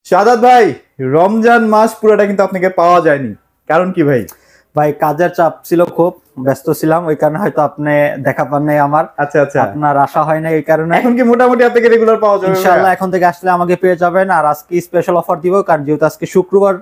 শাহাদাত ভাই, রমজান মাস পুরোটা কিন্তু আপনাকে পাওয়া যায়নি, কারণ কি ভাই? ভাই কাজের চাপ ছিল, খুব ব্যস্ত ছিলাম, ওই কারণে হয়তো আপনি দেখা পান নাই আমার। আচ্ছা আচ্ছা, আপনার আশা হয় না, এই কারণে। এখন কি মোটামুটি আপনাকে রেগুলার পাওয়া যাবে? ইনশাআল্লাহ এখন থেকে আসলে আমাকে পেয়ে যাবেন। আর আজকে স্পেশাল অফার দিব, কারণ যেহেতু আজকে শুক্রবার,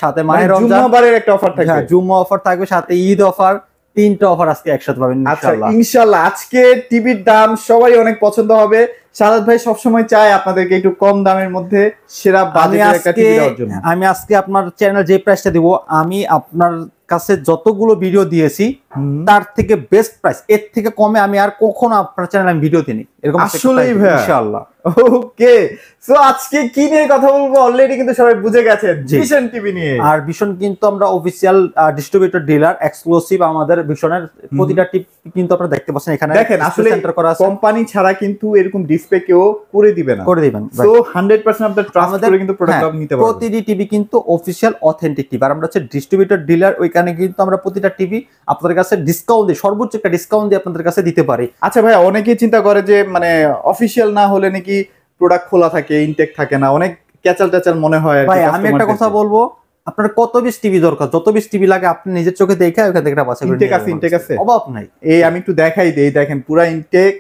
সাথে মাহে রমজান, জুম্মাবারের একটা অফার থাকবে। হ্যাঁ, জুম্মা অফার থাকবে, সাথে ঈদ অফার, তিনটা অফার আজকে একসাথে পাবেন ইনশাআল্লাহ। আচ্ছা ইনশাআল্লাহ আজকে টিভির দাম সবাই অনেক পছন্দ হবে। শাহাদাত ভাই সবসময় চায় আপনাদেরকে একটু কম দামের মধ্যে সেরা বাজেটের একটা টিভি দেওয়ার জন্য। আমি আজকে আপনার চ্যানেল যে প্রাইসটা দিব, আমি আপনার কাছে যতগুলো ভিডিও দিয়েছি তার থেকে বেস্ট প্রাইস, এর থেকে কমে আমি আর কখনো আপনার চ্যানেলে আমি ভিডিও দিইনি এরকম। আসলেই ভাই ইনশাআল্লাহ। ওকে, সো আজকে কি নিয়ে কথা বলবো অলরেডি কিন্তু সবাই বুঝে গেছেন, ভিশন টিভি নিয়ে। আর ভিশন কিন্তু আমরা অফিশিয়াল ডিস্ট্রিবিউটর ডিলার, এক্সক্লুসিভ আমাদের ভিশনের প্রতিটা টিভি কিন্তু আপনারা দেখতে পাচ্ছেন এখানে। দেখেন আসলে কোম্পানি ছাড়া কিন্তু এরকম ডিসপ্লে কেউ করে দিবেন। সো 100% আপনাদের ট্রাস্ট করে কিন্তু প্রোডাক্ট আপনি নিতে পারবেন। প্রতিটি টিভি কিন্তু অফিশিয়াল অথেন্টিক টিভি, আর আমরা হচ্ছে ডিস্ট্রিবিউটর ডিলার, ওইখানে কিন্তু আমরা প্রতিটা টিভি আপনাদের কাছে ডিসকাউন্ট দিয়ে, সর্বোচ্চ একটা ডিসকাউন্ট দিয়ে আপনাদের কাছে দিতে পারি। আচ্ছা ভাই, অনেকেই চিন্তা করে যে মানে অফিশিয়াল না হলে নাকি প্রোডাক্ট খোলা থাকে, ইনটেক থাকে না, অনেক ক্যাচাল ট্যাচাল মনে হয়। ভাই আমি একটা কথা বলবো, আপনার কত পিস টিভি দরকার, যত পিস টিভি লাগে আপনি নিজের চোখে দেখে ওখান থেকে বাছাই করে ইনটেক আছে, ইনটেক আছে, অভাব নাই। এই আমি একটু দেখাই দেই, দেখেন পুরো ইনটেক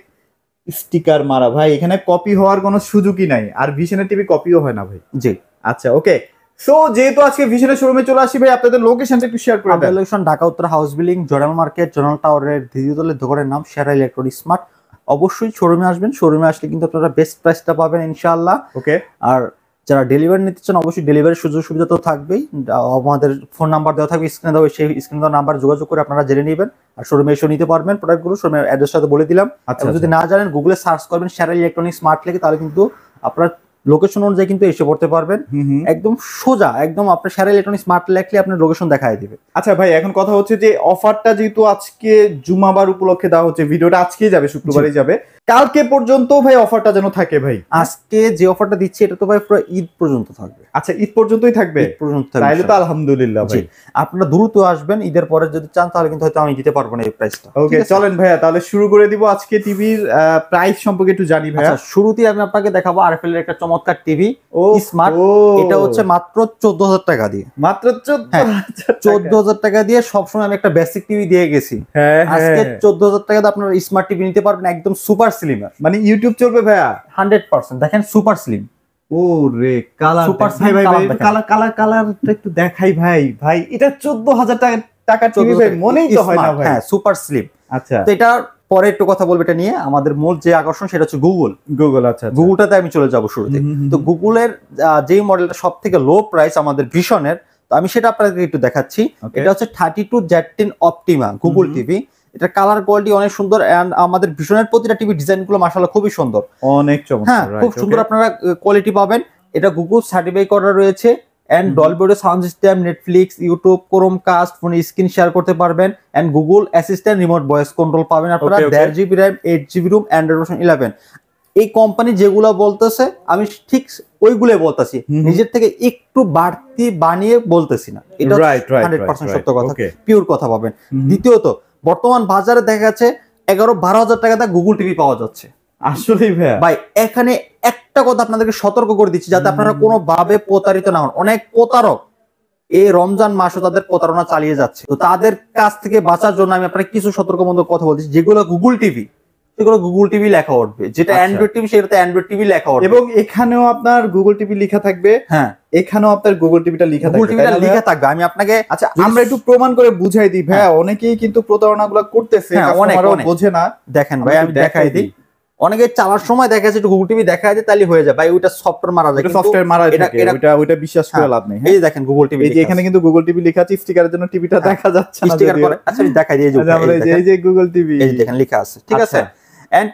স্টিকার মারা ভাই, এখানে কপি হওয়ার কোনো সুযোগই নাই। আর ভিশনের টিভি কপিও হয় না ভাই। জি আচ্ছা ওকে, সো যেহেতু আজকে ভিশনের শোরুমে চলে আসি ভাই, আপনাদের লোকেশনটা একটু শেয়ার করে দেন। লোকেশন ঢাকা উত্তর house building, zonal market, zonal টাওয়ারের দ্বিতীয় তলের দোকানের নাম সেরা ইলেকট্রনিক স্মার্ট। অবশ্যই শোরুমে আসবেন, শোরুমে আসলে কিন্তু আপনারা বেস্ট প্রাইসটা পাবেন ইনশাআল্লাহ। ওকে, আর যারা ডেলিভারি নিতে চান অবশ্যই ডেলিভারির সুযোগ সুবিধা তো থাকবেই। আমাদের ফোন নাম্বার দেওয়া থাকবে স্ক্রিনে দেওয়া, সেই স্ক্রিনে দেওয়া নাম্বার যোগাযোগ করে আপনারা জেনে নেবেন, আর শোরুমে এসে নিতে পারবেন প্রোডাক্টগুলো। শোরুমের অ্যাড্রেসটা তো বলে দিলাম। যদি না জানেন গুগলে সার্চ করবেন সেরা ইলেকট্রনিক স্মার্ট লিখে, তাহলে কিন্তু আপনার লোকেশন অনুযায়ী কিন্তু এসে পড়তে পারবেন। একদম সোজা, একদম আপনার সেরা ইলেকট্রনিক স্মার্ট লিখলে আপনার লোকেশন দেখায় দিবে। আচ্ছা ভাই, এখন কথা হচ্ছে যে অফারটা যেহেতু আজকে জুমাবার উপলক্ষে দেওয়া হচ্ছে, ভিডিওটা আজকেই যাবে, শুক্রবারই যাবে, কালকে পর্যন্ত ভাই অফারটা যেন থাকে ভাই। আজকে যে অফারটা দিচ্ছি এটা তো ভাই পুরো ঈদ পর্যন্ত থাকবে। আচ্ছা ঈদ পর্যন্তই থাকবে? ঈদ পর্যন্ত তাহলে তো আলহামদুলিল্লাহ ভাই। আপনারা দ্রুত আসবেন, ঈদের পরে যদি চান তাহলে কিন্তু হয়তো আমি দিতে পারবো না এই প্রাইসটা। ওকে চলেন ভাইয়া তাহলে শুরু করে দিব। আজকে টিভির প্রাইস সম্পর্কে একটু জানি ভাইয়া। শুরুতেই আমি আপনাকে দেখাবো আরএফএল এর একটা চমৎকার টিভি স্মার্ট। এটা হচ্ছে মাত্র 14,000 টাকা দিয়ে, মাত্র 14,000 টাকা দিয়ে। সবসময় আমি একটা বেসিক টিভি দিয়ে গেছি, আজকে 14,000 টাকা দিয়ে আপনারা স্মার্ট টিভি নিতে পারবেন, একদম সুপার স্লিম। মানে ইউটিউব চলবে ভাইয়া 100%। দেখেন সুপার স্লিম। ও রে কালার, সুপার ভাই ভাই কালার কালার কালারটা একটু দেখাই ভাই। ভাই এটা 14,000 টাকা টিভি ভাই, মনেই তো হয় না ভাই। হ্যাঁ সুপার স্লিম। আচ্ছা তো এটা পরে একটু কথা বলবো এটা নিয়ে। আমাদের মূল যে আকর্ষণ সেটা হচ্ছে গুগল। আচ্ছা গুগলটাতে আমি চলে যাব শুরুতে। তো গুগলের যেই মডেলটা সব থেকে লো প্রাইস আমাদের ভিশনের, তো আমি সেটা আপনাদের একটু দেখাচ্ছি। এটা হচ্ছে 32Z10 অপটিমা গুগল টিভি। এটা কালার কোয়ালিটি অনেক সুন্দর, এন্ড আমাদের ভিশনের প্রতিটা টিভি ডিজাইন গুলো মাশাআল্লাহ খুবই সুন্দর, অনেক চমৎকার। হ্যাঁ খুব সুন্দর আপনারা কোয়ালিটি পাবেন। এটা গুগল সার্টিফাই করা রয়েছে, and Dolby audio sound system, Netflix, YouTube, Chromecast, ফোনে স্ক্রিন শেয়ার করতে পারবেন, and Google assistant remote voice control পাবেন আপনারা। 1.5 GB RAM, 8 GB room, Android version 11। এই কোম্পানি যেগুলো বলতেছে আমি ঠিক ওইগুলো বলতেছি, নিজের থেকে একটু বাড়তি বানিয়ে বলতেছি না। এটা 100% সত্য কথা, পিওর কথা পাবেন। দ্বিতীয়ত বর্তমান বাজারে দেখা যাচ্ছে 11-12 হাজার টাকা দিয়ে গুগল টিভি পাওয়া যাচ্ছে। আসলেই ভাই এখানে একটা কথা আপনাদেরকে সতর্ক করে দিচ্ছি, যাতে আপনারা কোনোভাবে প্রতারিত না হন। অনেক প্রতারক এই রমজান মাসও তাদের প্রতারণা চালিয়ে যাচ্ছে। তো তাদের কাছ থেকে বাঁচার জন্য আমি আপনাকে কিছু সতর্কমূলক কথা বলছি। যেগুলো গুগল টিভি সেগুলো গুগল টিভি লেখা উঠবে, যেটা অ্যান্ড্রয়েড টিভি সেটাতে অ্যান্ড্রয়েড টিভি লেখা উঠবে, এবং এখানেও আপনার গুগল টিভি লেখা থাকবে। হ্যাঁ এখানেও আপনার গুগল টিভিটা লেখা থাকবে। আমি আপনাকে আচ্ছা আমরা একটু প্রমাণ করে বুঝাই দিই ভাইয়া, অনেকেই কিন্তু প্রতারণাগুলো করতেছে, কাস্টমারও বোঝে না। দেখেন ভাই আমি দেখাই দিই, অনেকে চালার সময় দেখা যাচ্ছে গুগল টিভি দেখা যায় তাহলে হয়ে যায়। ভাই ওইটা সফটওয়্যার মারা যায়, সফটওয়্যার মারা যায়, ওইটা বিশ্বাস করে লাভ নেই। এই দেখেন গুগল টিভি, এই যে এখানে কিন্তু গুগল টিভি লেখা আছে, স্টিকারের জন্য টিভিটা দেখা যাচ্ছে না। স্টিকার করে আচ্ছা আমি দেখাই দিই, এই যে গুগল টিভি এই দেখেন লেখা আছে, ঠিক আছে। এন্ড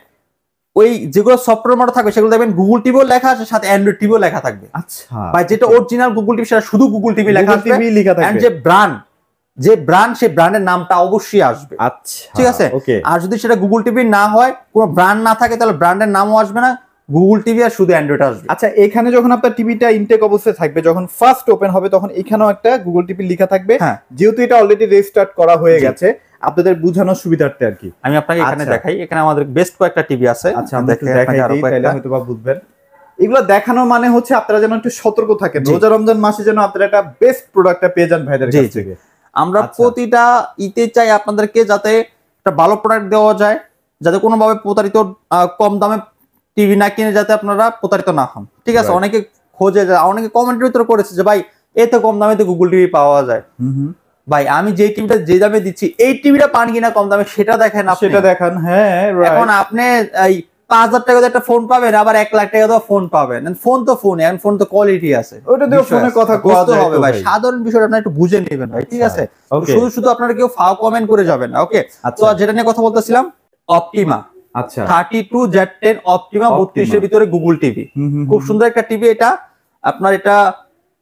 ওই যেগুলো সফটওয়্যার মারা থাকবে সেগুলো দেখবেন গুগল টিভিও লেখা আছে, সাথে অ্যান্ড্রয়েড টিভিও লেখা থাকবে। আচ্ছা ভাই যেটা অরিজিনাল গুগল টিভি সেটা শুধু গুগল টিভি লেখা থাকবে, এন্ড যে ব্র্যান্ড সেই ব্র্যান্ডের নামটা অবশ্যই আসবে। আচ্ছা ঠিক আছে। আর যদি সেটা গুগল টিভি না হয়, কোনো ব্র্যান্ড না থাকে, তাহলে ব্র্যান্ডের নামও আসবে না, গুগল টিভি আর শুধু অ্যান্ড্রয়েড আসবে। আচ্ছা এখানে যখন আপনার টিভিটা ইনটেক অবস্থায় থাকবে, যখন ফার্স্ট ওপেন হবে তখন এখানেও একটা গুগল টিভি লেখা থাকবে। যেহেতু এটা অলরেডি রেজিস্টার্ড করা হয়ে গেছে, আপনাদের বোঝানোর সুবিধার্থে আর কি আমি আপনাকে এখানে দেখাই। এখানে আমাদের বেস্ট কয়েকটা টিভি আছে। আচ্ছা আমরা একটু দেখাই দিই, তাহলে হয়তো বা বুঝবেন। এগুলো দেখানো মানে হচ্ছে আপনারা যেন একটু সতর্ক থাকেন, রোজা রমজান মাসে যেন আপনারা একটা বেস্ট প্রোডাক্টটা পেয়ে যান ভাইদের কাছ থেকে। আমরা প্রতিটা ঈদে চাই আপনাদেরকে যাতে একটা ভালো প্রোডাক্ট দেওয়া যায়, যাতে কোনোভাবে প্রতারিত কম দামে টিভি না কিনে যাতে আপনারা প্রতারিত না হন। ঠিক আছে, অনেকে খোঁজে যায়, অনেকে কমেন্টের ভিতরে করেছে যে ভাই এত কম দামে তো গুগল টিভি পাওয়া যায়। ভাই আমি যে টিভিটা যে দামে দিচ্ছি এই টিভিটা পান কিনা কম দামে সেটা দেখেন, সেটা দেখান। হ্যাঁ, এখন আপনি এই 5,000 টাকা একটা ফোন পাবেন, আবার 1 লাখ টাকা ফোন পাবেন। ফোন তো ফোন, এখন ফোন তো কোয়ালিটি আছে, ওটা দিয়ে ফোনে কথা কওয়া হবে ভাই। সাধারণ বিষয়টা আপনারা একটু বুঝে নেবেন ভাই, ঠিক আছে? শুধু শুধু আপনারা কেউ ফাও কমেন্ট করে যাবেন না। ওকে, তো যেটা নিয়ে কথা বলতেছিলাম, অপটিমা। আচ্ছা, 32Z10 অপটিমা 32 এর ভিতরে গুগল টিভি, খুব সুন্দর একটা টিভি। এটা আপনার এটা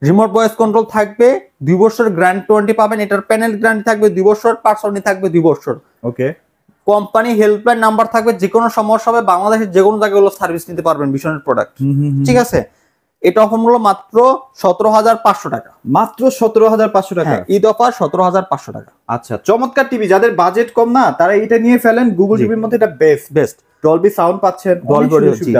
রিমোট ভয়েস কন্ট্রোল থাকবে, 2 বছর গ্যারান্টি ওয়ারেন্টি পাবেন। এটার প্যানেল গ্যারান্টি থাকবে 2 বছর, পার্টস ওয়ারেন্টি থাকবে 2 বছর। ওকে, কোম্পানি হেল্পলাইন নাম্বার থাকবে, যে কোনো সমস্যা হবে বাংলাদেশের যে কোনো জায়গায় সার্ভিস নিতে পারবেন ভীষণের প্রোডাক্ট। ঠিক আছে, এটা অফার মূল্য মাত্র 17,500 টাকা। মাত্র 17,500 টাকা ঈদ অফার 17,500 টাকা। আচ্ছা, চমৎকার টিভি। যাদের বাজেট কম না তারা এটা নিয়ে ফেলেন। গুগল টিভির মধ্যে এটা বেস্ট। ডলবি সাউন্ড পাচ্ছেন,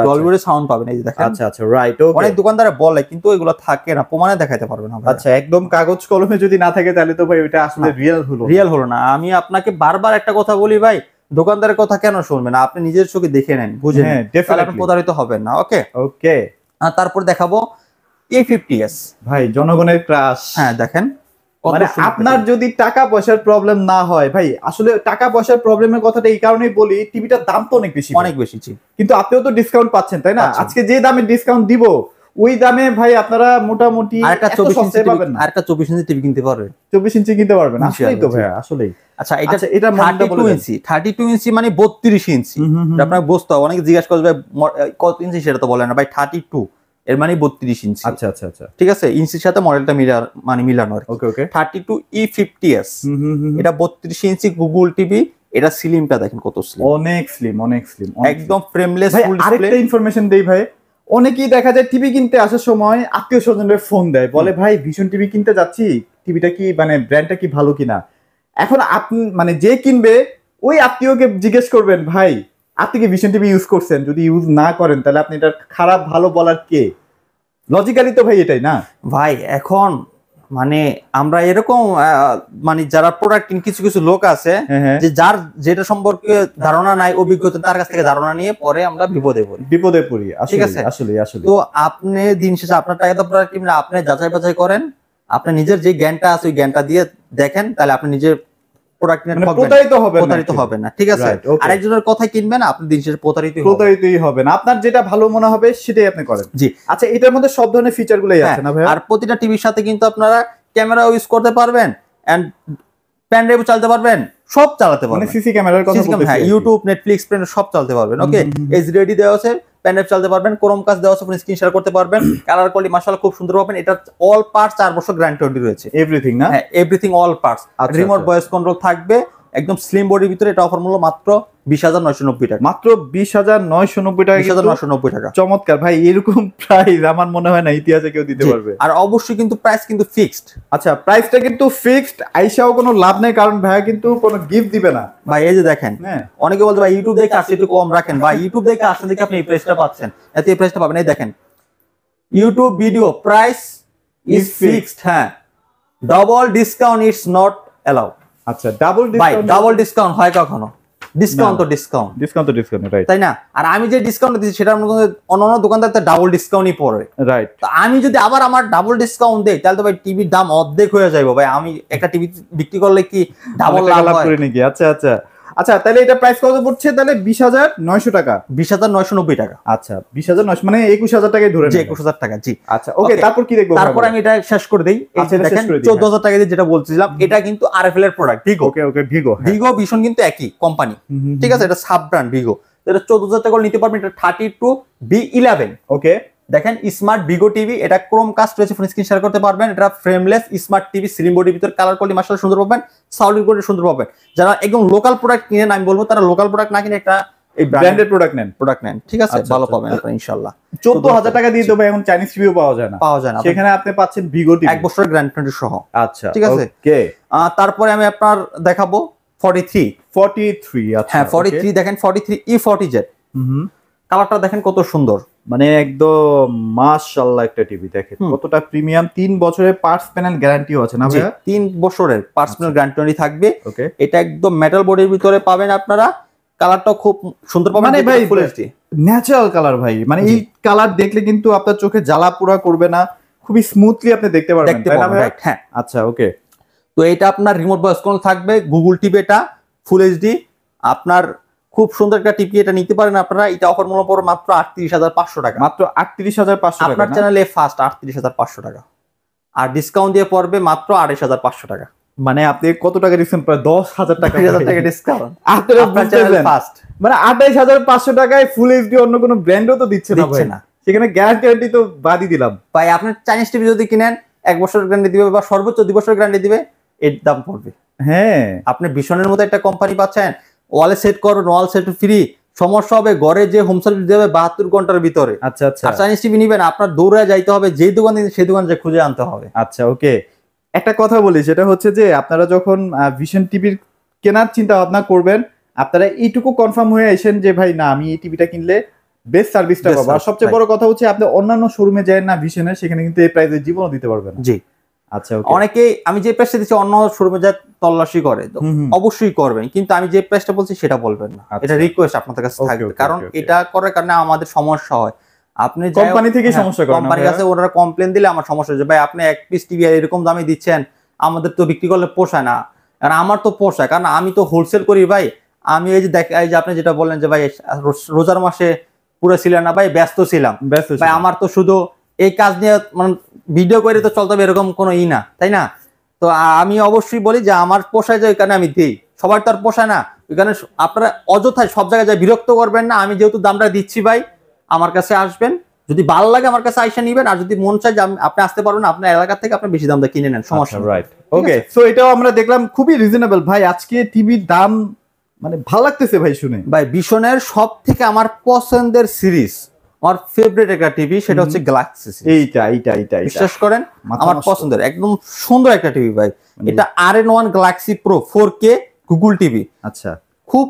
ডলবি সাউন্ড পাবেন, এই যে দেখেন। আচ্ছা আচ্ছা, রাইট। ওকে, অনেক দোকানদারে বলে কিন্তু এগুলো থাকে না, প্রমাণে দেখাতে পারবে না। আচ্ছা, একদম কাগজ কলমে যদি না থাকে তাহলে তো ভাই ওটা আসলে রিয়েল হলো না। আমি আপনাকে বারবার একটা কথা বলি ভাই, দোকানদারের কথা কেন শুনবেন? আপনি নিজের চোখে দেখে নেন, বুঝেন, আপনি প্রতারিত হবেন না। ওকে ওকে, তারপর দেখাবো A50s। ভাই জনগণের ক্রাশ। হ্যাঁ দেখেন, মানে আপনার যদি টাকা পয়সার প্রবলেম না হয়, ভাই আসলে টাকা পয়সার প্রবলেমের কথাটা এই কারণেই বলি, টিভিটার দাম তো অনেক বেশি, কিন্তু আপনিও তো ডিসকাউন্ট পাচ্ছেন, তাই না? আজকে যে দামে ডিসকাউন্ট দিব ওই দামে ভাই আপনারা মোটামুটি আরেকটা 24 ইঞ্চি পাবেন না, আরেকটা 24 ইঞ্চি টিভি কিনতে পারবেন, 24 ইঞ্চি কিনতে পারবেন। আসলেই তো ভাই, আসলেই। আচ্ছা, এটা 32 ইঞ্চি মানে 32 ইঞ্চি। আপনাকে বুঝতে হবে, অনেকে জিজ্ঞাসা করবে কত ইঞ্চি, সেটা তো বলেন না ভাই। 32 এর মানে 32 ইঞ্চি। আচ্ছা আচ্ছা আচ্ছা, ঠিক আছে, ইঞ্চির সাথে মডেলটা মিলানো। ওকে ওকে, 32 E50s, এটা 32 ইঞ্চি গুগল টিভি। এটা স্লিমটা দেখেন কত স্লিম, অনেক স্লিম, অনেক স্লিম, একদম ফ্রেমলেস ফুল ডিসপ্লে। আরেকটা ইনফরমেশন দেই ভাই, অনেকেই দেখা যায় টিভি কিনতে আসার সময় আত্মীয় স্বজনদের ফোন দেয়, বলে ভাই ভীষণ টিভি কিনতে যাচ্ছি, টিভিটা কি মানে ব্র্যান্ডটা কি ভালো কিনা। এখন আপনি মানে যে কিনবে ওই আত্মীয়কে জিজ্ঞেস করবেন, ভাই আপনি কি ভীষণ টিভি ইউজ করছেন? যদি ইউজ না করেন তাহলে আপনি এটা খারাপ ভালো বলার কে? লজিক্যালি তো ভাই এটাই না ভাই। এখন মানে আমরা এরকম মানে যারা প্রোডাক্ট কিছু কিছু লোক আছে যে যার যেটা সম্পর্কে ধারণা নাই, অভিজ্ঞতা, তার কাছ থেকে ধারণা নিয়ে পরে আমরা বিপদে পড়ি। ঠিক আছে, আসলে তো আপনি দিন শেষে আপনার টাকা তো প্রোডাক্ট কিনলে আপনি যাচাই বাছাই করেন, আপনি নিজের যে জ্ঞানটা আছে ওই জ্ঞানটা দিয়ে দেখেন, তাহলে আপনি নিজের প্রোডাক্ট নিয়ে প্রতারিত হবে না। ঠিক আছে, আরেকজনের কথা কিনবেন, আপনি দিন শেষে প্রতারিতই হবে না। আপনার যেটা ভালো মনে হবে সেটাই আপনি করেন। জি, আচ্ছা, এটার মধ্যে সব ধরনের ফিচার গুলোই আছে না ভাই? আর প্রতিটা টিভির সাথে কিন্তু আপনারা ক্যামেরা ইউজ করতে পারবেন, এন্ড পেন ড্রাইভ চালাতে পারবেন, সব চালাতে পারবেন। সিসি ক্যামেরার কথা বলতেছি, হ্যাঁ, ইউটিউব, নেটফ্লিক্স, প্রেন সব চালাতে পারবেন। ওকে, এইচডি রেডি দেওয়া আছে, পেন ড্রাইভ চালাতে পারবেন, ক্রোমকাস্ট দেওয়া আছে, স্ক্রিন শেয়ার করতে পারবেন। কালার কোয়ালিটি মাশাআল্লাহ খুব সুন্দর পাবেন। এটা অল পার্টস 4 বছর গ্যারান্টি ওয়ারেন্টি রয়েছে, এভরিথিং না? হ্যাঁ, everything, all parts. Remote voice control থাকবে, একদম স্লিম বডির ভিতরে। এটা অফার মূল্য মাত্র 20,990 টাকা। মাত্র 20,990 টাকা, 20,990 টাকা। চমৎকার ভাই, এরকম প্রাইস আমার মনে হয় না ইতিহাসে কেউ দিতে পারবে। আর অবশ্যই কিন্তু প্রাইস কিন্তু ফিক্সড। আচ্ছা, প্রাইসটা কিন্তু ফিক্সড, আইসাও কোনো লাভ নেই, কারণ ভাইয়া কিন্তু কোনো গিফট দিবে না ভাই। এই যে দেখেন, অনেকে বলতে ভাই ইউটিউব দেখে আসছে একটু কম রাখেন। ভাই ইউটিউব দেখে আসলে দেখে আপনি এই প্রাইসটা পাচ্ছেন, এত এই প্রাইসটা পাবেন। এই দেখেন, YouTube video price is fixed. হ্যাঁ, double discount is not allowed. আচ্ছা, ডাবল ডিসকাউন্ট হয় কখনো? ডিসকাউন্ট রাইট, তাই না? আর আমি যে ডিসকাউন্ট দিচ্ছি সেটার মধ্যে অন্যান্য দোকানদারতে ডাবল ডিসকাউন্টই পড়ে, রাইট। তো আমি যদি আবার আমার ডাবল ডিসকাউন্ট দেই তাহলে তো ভাই টিভির দাম অর্ধেক হয়ে যাবে ভাই। আমি একটা টিভি বিক্রি করলে কি ডাবল লাভ করে নাকি? আচ্ছা আচ্ছা আচ্ছা, তাহলে এটা প্রাইস কত পড়ছে তাহলে? 20,900 টাকা। 20,990 টাকা। আচ্ছা, 20,900 মানে 21,000 টাকায় ধরে নেন। 21,000 টাকা, জি। আচ্ছা, ওকে, তারপর কি দেখবো? তারপর আমি এটা শেষ করে দেই। আচ্ছা, দেখেন 14,000 টাকা দিয়ে যেটা বলছিলাম, এটা কিন্তু আরএফএল এর প্রোডাক্ট, ভিগো। ওকে ওকে, ভিগো ভীষণ কিন্তু একই কোম্পানি, ঠিক আছে? এটা সাব ব্র্যান্ড ভিগো। এটা 14,000 টাকা নিতে পারবেন। এটা 32B11। ওকে, দেখেন, স্মার্ট ভিগো টিভি। এটা ক্রোমকাস্ট রয়েছে, ফোন স্ক্রিন শেয়ার করতে পারবেন। এটা ফ্রেমলেস স্মার্ট টিভি, স্লিম বডির ভিতর, কালার কোয়ালিটি মাশাআল্লাহ সুন্দর পাবেন, সাউন্ড কোয়ালিটি সুন্দর পাবেন। যারা একদম লোকাল প্রোডাক্ট কিনেন, আমি বলবো তারা লোকাল প্রোডাক্ট না কিনে একটা এই ব্র্যান্ডেড প্রোডাক্ট নেন, ঠিক আছে? ভালো পাবেন আপনারা ইনশাআল্লাহ। 14,000 টাকা দিয়ে তো ভাই এখন চাইনিজ টিভিও পাওয়া যায় না। সেখানে আপনি পাচ্ছেন ভিগো টিভি 1 বছরের গ্যারান্টি সহ। আচ্ছা, ঠিক আছে, ওকে। তারপরে আমি আপনার দেখাবো 43। আচ্ছা, হ্যাঁ, 43 দেখেন, 43 E40Z। কালারটা দেখেন কত সুন্দর, মানে একদম মাশাআল্লাহ একটা টিভি দেখেন কতটা প্রিমিয়াম, 3 বছরের পার্টস প্যানেল গ্যারান্টিও আছে না ভাইয়া? 3 বছরের পার্সোনাল গ্যারান্টি থাকবে। ওকে, এটা একদম মেটাল বডির ভিতরে পাবেন আপনারা। কালারটাও খুব সুন্দর পাবেন, মানে ভাই ফুল এইচডি ন্যাচারাল কালার ভাই, মানে এই কালার দেখলে কিন্তু আপনার চোখে জ্বালা পোড়া করবে না, খুবই স্মুথলি আপনি দেখতে পারবেন, দেখতে তাই না পাবেন, ভাইয়া? রাইট, হ্যাঁ। আচ্ছা, ওকে। তো এটা আপনার রিমোট ভয়েস কন্ট্রোল থাকবে, গুগল টিভি, এটা ফুল এইচডি আপনার খুব সুন্দর একটা টিভি, এটা নিতে পারেন আপনারা। এটা অফার মূল্য পড়বে মাত্র 38,500 টাকা, মাত্র 38,500 টাকা আপনার না? চ্যানেলে ফার্স্ট 38,500 টাকা, আর ডিসকাউন্ট দিয়ে পড়বে মাত্র 28,500 টাকা। মানে আপনি কত টাকা ডিসকাউন্ট? প্রায় 10,000 টাকা 20,000 টাকা ডিসকাউন্ট, আপনারা আপনার চ্যানেলে বুঝতেছেন? ফার্স্ট। মানে 28,500 টাকায় ফুল এইচডি অন্য কোনো ব্র্যান্ডও তো দিচ্ছে না ভাই, দিচ্ছে না। সেখানে গ্যারান্টি তো বাদই দিলাম ভাই আপনার চাইনিজ টিভি যদি কিনেন 1 বছরের গ্যারান্টি দিবে বা সর্বোচ্চ 2 বছরের গ্যারান্টি দিবে, এর দাম পড়বে। হ্যাঁ, আপনি ভীষণের মতো একটা কোম্পানি পাচ্ছেন, ওয়ালে সেট করুন, ওয়াল সেট ফ্রি, সমস্যা হবে ঘরে যে হোম সার্ভিস দেবে 72 ঘন্টার ভিতরে। আচ্ছা আচ্ছা আর চাইনিজ টিভি নিবেন আপনার দৌড়ে যাইতে হবে, যেই দোকান থেকে সেই দোকান যে খুঁজে আনতে হবে। আচ্ছা, ওকে। একটা কথা বলি, সেটা হচ্ছে যে আপনারা যখন ভিশন টিভির কেনার চিন্তা ভাবনা করবেন, আপনারা এইটুকু কনফার্ম হয়ে আসেন যে ভাই না, আমি এই টিভিটা কিনলে বেস্ট সার্ভিসটা Best পাবো। আর service, সবচেয়ে বড় কথা হচ্ছে আপনি অন্যান্য শোরুমে যায় না ভিশনের, সেখানে কিন্তু এই প্রাইসে জীবনও দিতে পারবেন না। জি, আচ্ছা, ওকে। অনেকেই আমি যে প্রাইসটা দিচ্ছি অন্য শোরুমে যা তল্লাশি করে, তো অবশ্যই করবেন, কিন্তু আমি যে প্রাইসটা বলছি সেটা বলবেন না। আচ্ছা। এটা রিকোয়েস্ট আপনাদের কাছে Okay, থাকবে, okay, কারণ okay, okay. এটা করার কারণে আমাদের সমস্যা হয়। আপনি কোম্পানি থেকে সমস্যা করে না কোম্পানির ভাইয়া? কাছে ওনারা কমপ্লেন দিলে আমার সমস্যা হচ্ছে, ভাই আপনি এক পিস টিভি এরকম দামে দিচ্ছেন, আমাদের তো বিক্রি করলে পোষায় না। কারণ আমার তো পোষায়, কারণ আমি তো হোলসেল করি ভাই। আমি এই যে এই যে আপনি যেটা বললেন যে ভাই রোজার মাসে পুরো ছিলেন না ভাই, ব্যস্ত ছিলাম ব্যস্ত ভাই, ছিলাম। আমার তো শুধু এই কাজ নিয়ে মানে ভিডিও করে তো চলতে হবে এরকম কোনো না, তাই না? তো আমি অবশ্যই বলি যে আমার পোষায় যে ওইখানে আমি দিই, সবার তো আর পোষায় না। ওইখানে আপনারা অযথায় সব জায়গায় যায় বিরক্ত করবেন না। আমি যেহেতু দামটা দিচ্ছি ভাই, আমার কাছে আসবেন, যদি ভালো লাগে আমার কাছে আইসা নিবেন, আর যদি মন চায় যে আপনি আসতে পারবেন আপনার এলাকা থেকে, আপনি বেশি দাম দিয়ে কিনে নেন, সমস্যা নেই। রাইট, ওকে। সো এটাও আমরা দেখলাম খুবই রিজনেবল ভাই। আজকে টিভির দাম মানে ভালো লাগতেছে ভাই শুনে। ভাই ভীষণের সব থেকে আমার পছন্দের সিরিজ, আমার ফেভারিট একটা টিভি, সেটা হচ্ছে গ্যালাক্সি। এইটা বিশ্বাস করেন মাথা আমার নষ্ট। পছন্দের একদম সুন্দর একটা টিভি ভাই। এটা RN1 Galaxy pro 4K Google TV, আচ্ছা। খুব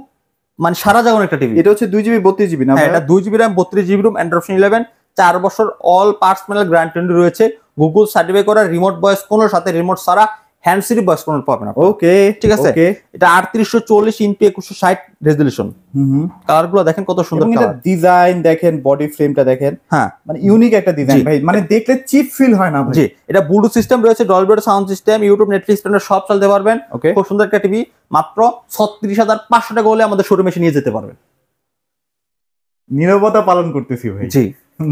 মানে সারা জাগানো একটা টিভি। এটা হচ্ছে 2GB 32GB না হ্যাঁ, ভাই? এটা 2GB RAM 32GB room, Android 11, 4 বছর অল পার্টস প্যানেল গ্যারান্টি রয়েছে, গুগল সার্টিফাই করা, রিমোট ভয়েস কোনোর সাথে রিমোট ছাড়া হ্যান্ড ফ্রি ভয়েস কন্ট্রোল পাবেন আপনি। ওকে, ঠিক আছে। ওকে। এটা 3840x2160 রেজোলিউশন। কালারগুলো দেখেন কত সুন্দর এবং এটা কালার। ডিজাইন দেখেন, বডি ফ্রেমটা দেখেন, হ্যাঁ, মানে ইউনিক একটা ডিজাইন জি। ভাই, মানে দেখলে চিপ ফিল হয় না ভাই। জি, এটা ব্লুটুথ সিস্টেম রয়েছে, Dolby sound system, YouTube, Netflix সব চালাতে পারবেন। ওকে, খুব সুন্দর একটা টিভি, মাত্র 36,500 টাকা হলে আমাদের শোরুমে এসে নিয়ে যেতে পারবেন। নীরবতা পালন করতেছি ভাই, জি,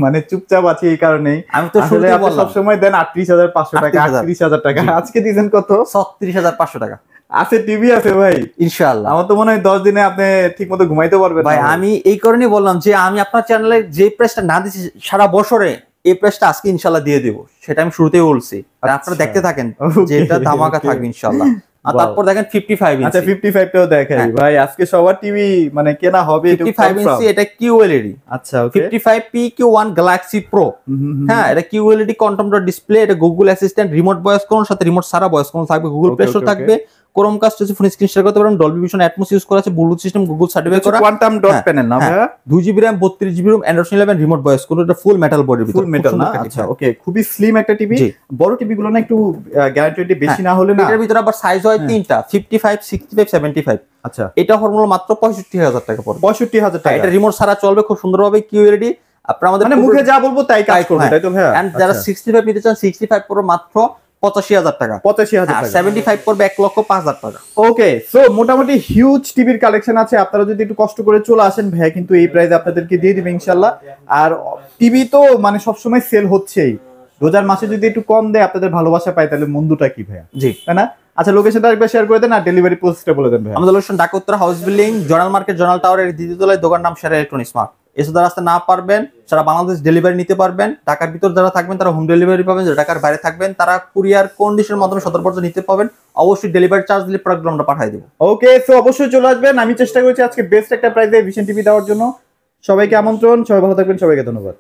মানে চুপচাপ আছি এই কারণেই। আমি তো আসলে শুরুতেই আপনি বললাম সবসময় দেন 38,500 টাকা, 38,000 38,000 টাকা, জি। আজকে দিয়েছেন কত? 36,500 টাকা আছে, টিভি আছে ভাই। ইনশাআল্লাহ। আমার তো মনে হয় 10 দিনে আপনি ঠিক মতো ঘুমাইতে পারবেন ভাই না। আমি এই কারণেই বললাম যে আমি আপনার চ্যানেলে যে প্রাইসটা না দিচ্ছি সারা বছরে, এই প্রাইসটা আজকে ইনশাআল্লাহ দিয়ে দেব, সেটা আমি শুরুতেই বলছি। আর আপনারা দেখতে থাকেন যে এটা ধামাকা থাকবে ইনশাআল্লাহ। আর তারপর দেখেন 55 ইঞ্চি। আচ্ছা, 55 টাও দেখাই হ্যাঁ। ভাই, আজকে সবার টিভি মানে কেনা হবে একটু 55 confirm। ইঞ্চি, এটা QLED। আচ্ছা, ওকে। 55 PQ1 গ্যালাক্সি প্রো। হ্যাঁ, এটা QLED কন্ট্রোল ডিসপ্লে, এটা গুগল অ্যাসিস্ট্যান্ট, রিমোট ভয়েস কোন সাথে রিমোট সারা ভয়েস কোন থাকবে, গুগল প্লে স্টোর থাকবে, ক্রোমকাস্ট আছে, ফোন স্ক্রিন শেয়ার করতে পারবেন, ডলবি ভিশন অ্যাটমস ইউজ করা আছে, ব্লুটুথ সিস্টেম গুগল সার্টিফাই করা, কোয়ান্টাম ডট হ্যাঁ, প্যানেল না হ্যাঁ। ভাই? 2GB RAM 32GB room, Android 11, remote voice কোন, এটা ফুল মেটাল বডির ভিতর, ফুল মেটাল না? আচ্ছা, ওকে। খুবই স্লিম একটা টিভি। জি। বড় টিভি গুলো না একটু গ্যারান্টি বেশি না হলে না। এটার ভিতরে আবার সাইজ হয় তিনটা, 55, 65, 75। আচ্ছা, এটা ফর্মুলা মাত্র 65,000 টাকা পড়বে। 65,000 টাকা। এটা রিমোট ছাড়া চলবে খুব সুন্দরভাবে, QLED। আপনারা আমাদের মানে মুখে যা বলবো তাই কাজ করবে, হ্যাঁ। তাই তো ভাইয়া? And যারা 65 নিতে চান, 65 পুরো মাত্র 85,000 টাকা, 85,000 আর টাকা। 75 পড়বে 1,05,000 টাকা। ওকে, সো মোটামুটি হিউজ টিভির কালেকশন আছে। আপনারা যদি একটু কষ্ট করে চলে আসেন ভাইয়া, কিন্তু এই প্রাইসে আপনাদেরকে দিয়ে দিবে ইনশাআল্লাহ। আর টিভি তো মানে সবসময় সেল হচ্ছেই, রোজার মাসে যদি একটু কম দেয়, আপনাদের ভালোবাসা পায়, তাহলে মন্দটা কি ভাইয়া, জি। তাই না? আচ্ছা, লোকেশনটা একবার শেয়ার করে দেন আর ডেলিভারি প্রসেসটা বলে দেন ভাইয়া। আমাদের লোকেশন ঢাকা উত্তর house building, zonal market, zonal টাওয়ারের দ্বিতীয় তলায়, দোকান নাম সেরা ইলেকট্রনিক্স মার্ট। এসে রাস্তা না পারবেন, সারা বাংলাদেশ ডেলিভারি নিতে পারবেন। ঢাকার ভিতর যারা থাকবেন তারা হোম ডেলিভারি পাবেন, যারা ঢাকার বাইরে থাকবেন তারা কুরিয়ার কন্ডিশনের মাধ্যমে সদরপর্য নিতে পাবেন। অবশ্যই ডেলিভারি চার্জ দিলে প্রোডাক্টগুলো আমরা পাঠিয়ে দেবো। ওকে, সো অবশ্যই চলে আসবেন। আমি চেষ্টা করছি আজকে বেস্ট একটা প্রাইসে ভিশন টিভি দেওয়ার জন্য। সবাইকে আমন্ত্রণ, সবাই ভালো থাকবেন, সবাইকে ধন্যবাদ।